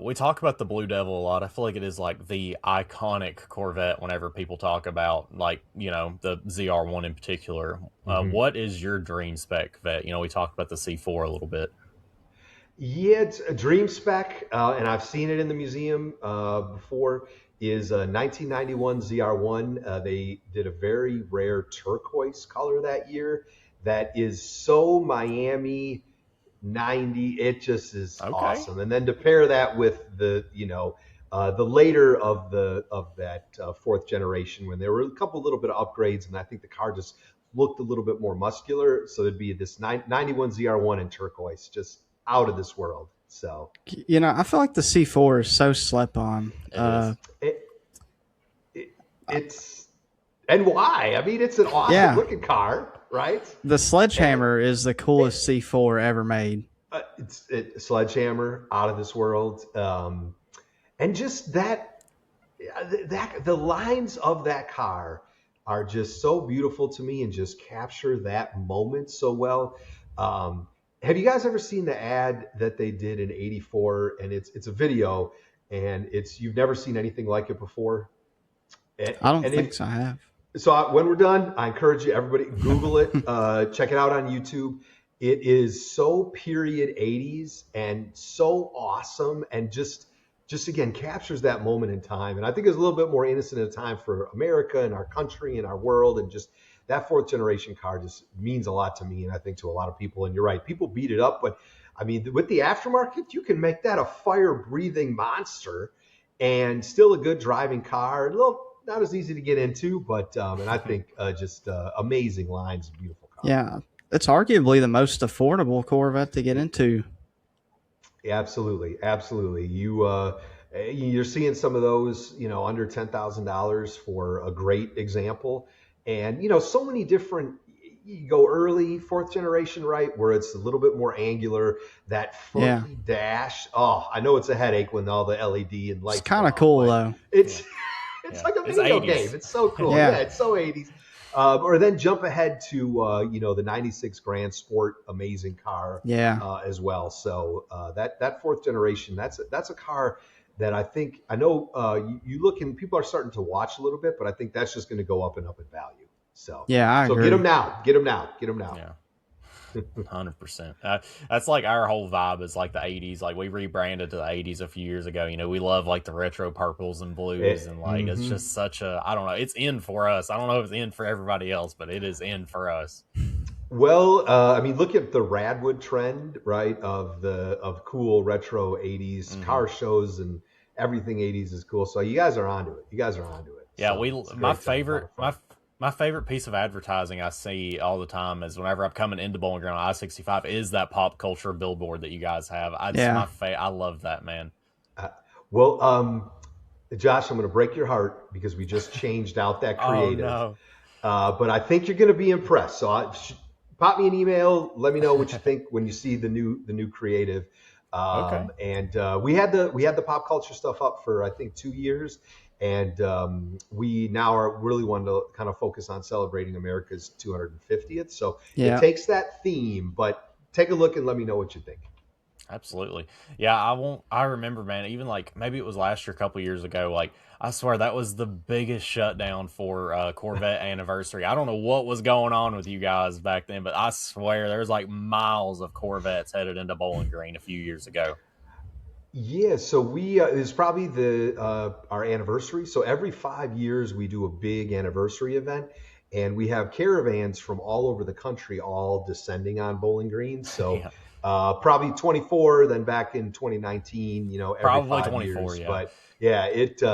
We talk about the Blue Devil a lot. I feel like it is like the iconic Corvette whenever people talk about the ZR1 in particular. What is your dream spec Vet? We talked about the C4 a little bit. Yeah, it's a dream spec, and I've seen it in the museum before, is a 1991 ZR1. They did a very rare turquoise color that year that is so Miami 90, it just is awesome. And then to pair that with the later of that fourth generation, when there were a couple little bit of upgrades, and I think the car just looked a little bit more muscular. So it'd be this 91 ZR1 in turquoise, just out of this world. So I feel like the C4 is so slept on. It's and why? I mean, it's an awesome looking car. Right? The Sledgehammer is the coolest C4 ever made. It's Sledgehammer, out of this world. And just the lines of that car are just so beautiful to me and just capture that moment so well. Have you guys ever seen the ad that they did in '84? And it's a video, and you've never seen anything like it before. I don't think so. I have. So when we're done, I encourage you, everybody, Google it, check it out on YouTube. It is so period 80s and so awesome, and just again captures that moment in time. And I think it's a little bit more innocent at a time for America and our country and our world, and just that fourth generation car just means a lot to me, and I think to a lot of people. And you're right, people beat it up, but I mean, with the aftermarket, you can make that a fire-breathing monster and still a good driving car. A little not as easy to get into, but and I think just amazing lines, beautiful car. Yeah, it's arguably the most affordable Corvette to get into. Yeah, absolutely. You're seeing some of those, under $10,000 for a great example, and so many different. you go early, fourth generation, right, where it's a little bit more angular, that funky dash. Oh, I know it's a headache when all the LED and lights. It's kind of cool though. It's it's like a video 80s. game. It's so cool. Yeah. Yeah, it's so 80s. Or then jump ahead to the '96 Grand Sport, amazing car. As well. So that fourth generation, that's a car that I know you look and people are starting to watch a little bit, but I think that's just going to go up and up in value. So I agree. Get them now. Yeah. 100%. That's like our whole vibe is like the 80s. Like we rebranded to the 80s a few years ago. We love like the retro purples and blues, and like it's just such a, I don't know, it's in for us. I don't know if it's in for everybody else, but it is in for us. Well, look at the Radwood trend, right? Of cool retro 80s car shows, and everything 80s is cool. So you guys are onto it. Yeah, so my favorite piece of advertising I see all the time is whenever I'm coming into Bowling Green on I-65 is that pop culture billboard that you guys have. I love that, man. Josh, I'm going to break your heart because we just changed out that creative. Oh, no. But I think you're going to be impressed. So pop me an email. Let me know what you think when you see the new creative. Okay. And we had the pop culture stuff up for I think 2 years. And we now are really wanting to kind of focus on celebrating America's 250th. So it takes that theme, but take a look and let me know what you think. Absolutely. Yeah, I remember, man, even like maybe it was last year, a couple years ago, like I swear that was the biggest shutdown for Corvette anniversary. I don't know what was going on with you guys back then, but I swear there was like miles of Corvettes headed into Bowling Green a few years ago. Yeah, so it's probably our anniversary. So every 5 years we do a big anniversary event, and we have caravans from all over the country all descending on Bowling Green. So probably 24, then back in 2019, every probably 5 24, years. yeah. But yeah,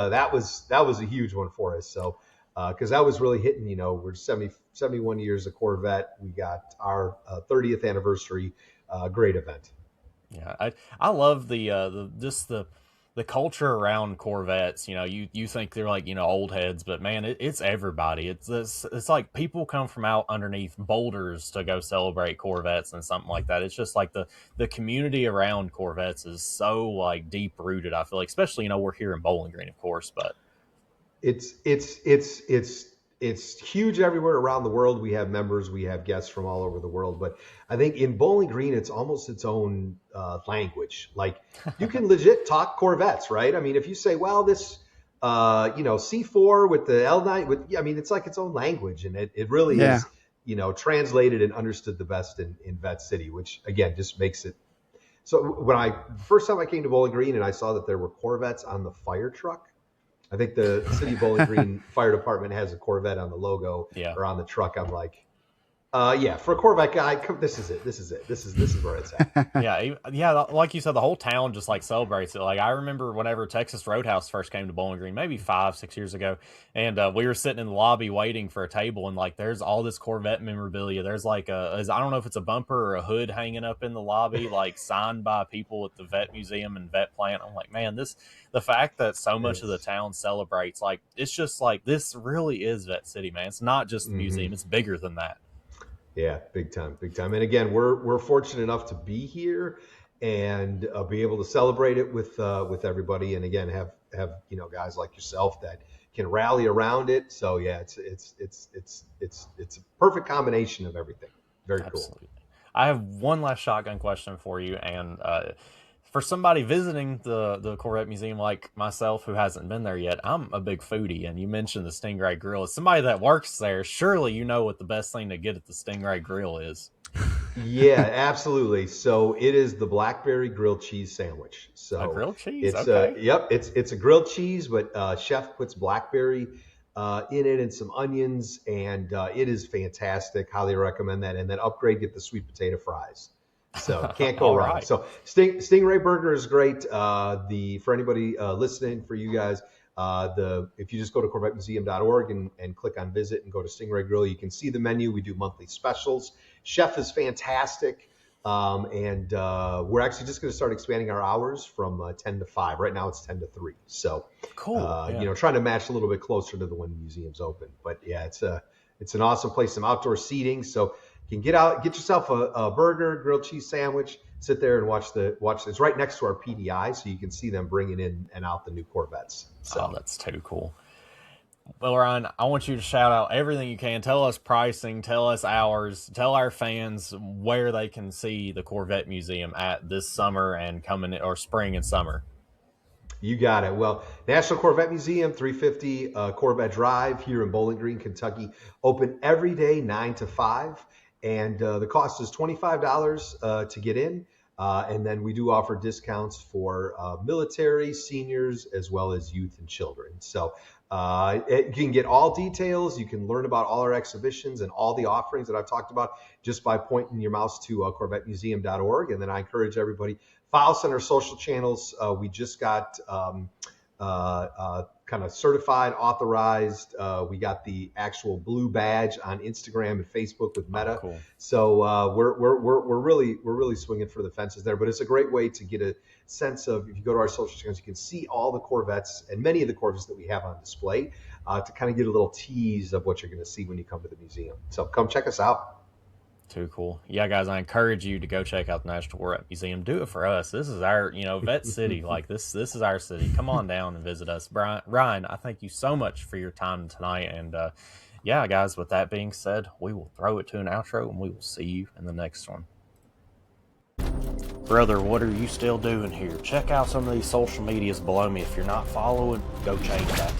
that was a huge one for us. So because that was really hitting, we're 71 years of Corvette. We got our 30th anniversary, great event. Yeah, I love the culture around Corvettes. You think they're like old heads, but man, it's everybody. It's like people come from out underneath boulders to go celebrate Corvettes and something like that. It's just like the community around Corvettes is so like deep rooted. I feel like, especially we're here in Bowling Green, of course, but it's huge everywhere around the world. We have members, we have guests from all over the world, but I think in Bowling Green, it's almost its own language. Like you can legit talk Corvettes, right? I mean, if you say, well, this, C4 with the L9, it's like its own language, and it really is, translated and understood the best in Vet City, which again, just makes it. So first time I came to Bowling Green and I saw that there were Corvettes on the fire truck, I think the City of Bowling Green Fire Department has a Corvette on the logo or on the truck. I'm like, for a Corvette guy, this is it. This is where it's at. Yeah. Like you said, the whole town just like celebrates it. Like I remember whenever Texas Roadhouse first came to Bowling Green, maybe 5-6 years ago, and we were sitting in the lobby waiting for a table, and like there's all this Corvette memorabilia. There's like I don't know if it's a bumper or a hood hanging up in the lobby, like signed by people at the Vet Museum and Vet Plant. I'm like, man, the fact that so much of the town celebrates, like it's just like this really is Vet City, man. It's not just the museum; it's bigger than that. Yeah, big time. And again, we're fortunate enough to be here and be able to celebrate it with everybody, and again have guys like yourself that can rally around it. So yeah, it's a perfect combination of everything. Very Absolutely. Cool. I have one last shotgun question for you, and for somebody visiting the Corvette Museum like myself who hasn't been there yet, I'm a big foodie, and you mentioned the Stingray Grill. As somebody that works there, surely you know what the best thing to get at the Stingray Grill is. Yeah, absolutely. So it is the blackberry grilled cheese sandwich. So a grilled cheese, it's okay. It's a grilled cheese, but chef puts blackberry in it and some onions, and it is fantastic. Highly recommend that. And then upgrade, get the sweet potato fries. So can't go wrong. Right. So Stingray Burger is great. For anybody listening, for you guys, if you just go to CorvetteMuseum.org and click on visit and go to Stingray Grill, you can see the menu. We do monthly specials. Chef is fantastic. And we're actually just going to start expanding our hours from 10 to 5. Right now it's 10 to 3. So cool. Trying to match a little bit closer to the when the museum's open. But yeah, It's an awesome place, some outdoor seating, so you can get out, get yourself a burger, grilled cheese sandwich, sit there and watch. It's right next to our PDI, so you can see them bringing in and out the new Corvettes. So that's too cool. Well, Ryan, I want you to shout out everything you can. Tell us pricing, tell us hours, tell our fans where they can see the Corvette Museum at this summer and coming, or spring and summer. You got it. Well, National Corvette Museum, 350 Corvette Drive here in Bowling Green, Kentucky. Open every day, 9 to 5. And the cost is $25 to get in. And then we do offer discounts for military, seniors, as well as youth and children. So you can get all details. You can learn about all our exhibitions and all the offerings that I've talked about just by pointing your mouse to CorvetteMuseum.org. And then I encourage everybody, follow us on our social channels. We just got kind of certified, authorized. We got the actual blue badge on Instagram and Facebook with Meta. Oh, cool. So we're really swinging for the fences there. But it's a great way to get a sense of, if you go to our social channels, you can see all the Corvettes and many of the Corvettes that we have on display to kind of get a little tease of what you're going to see when you come to the museum. So come check us out. Too cool. Yeah, guys, I encourage you to go check out the National Corvette Museum. Do it for us. This is our, Vet City. Like this is our city. Come on down and visit us. Ryan, I thank you so much for your time tonight. And yeah, guys, with that being said, we will throw it to an outro and we will see you in the next one. Brother, what are you still doing here? Check out some of these social medias below me. If you're not following, go change that.